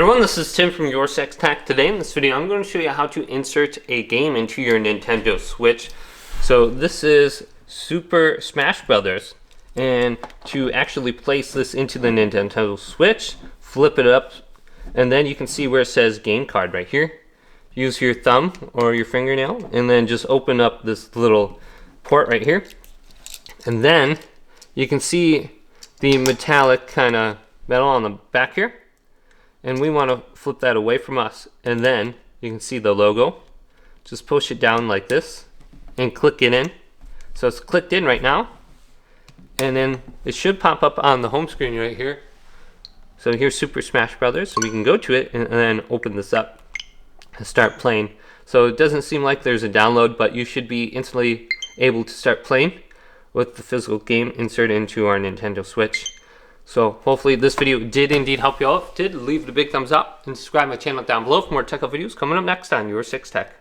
everyone, this is Tim from Your Sex Tech. Today in this video I'm going to show you how to insert a game into your Nintendo Switch. So this is Super Smash Brothers, and to actually place this into the Nintendo Switch, flip it up, and then you can see where it says game card right here. Use your thumb or your fingernail and then just open up this little port right here, and then you can see the metallic kind of metal on the back here, and we want to flip that away from us, and then you can see the logo. Just push it down like this and click it in. So it's clicked in right now, and then it should pop up on the home screen right here. So here's Super Smash Brothers, so we can go to it and then open this up and start playing. So it doesn't seem like there's a download, but you should be instantly able to start playing with the physical game inserted into our Nintendo Switch. So hopefully this video did indeed help you out. If it did, leave it a big thumbs up and subscribe to my channel down below for more tech videos coming up next on Your Sex Tech.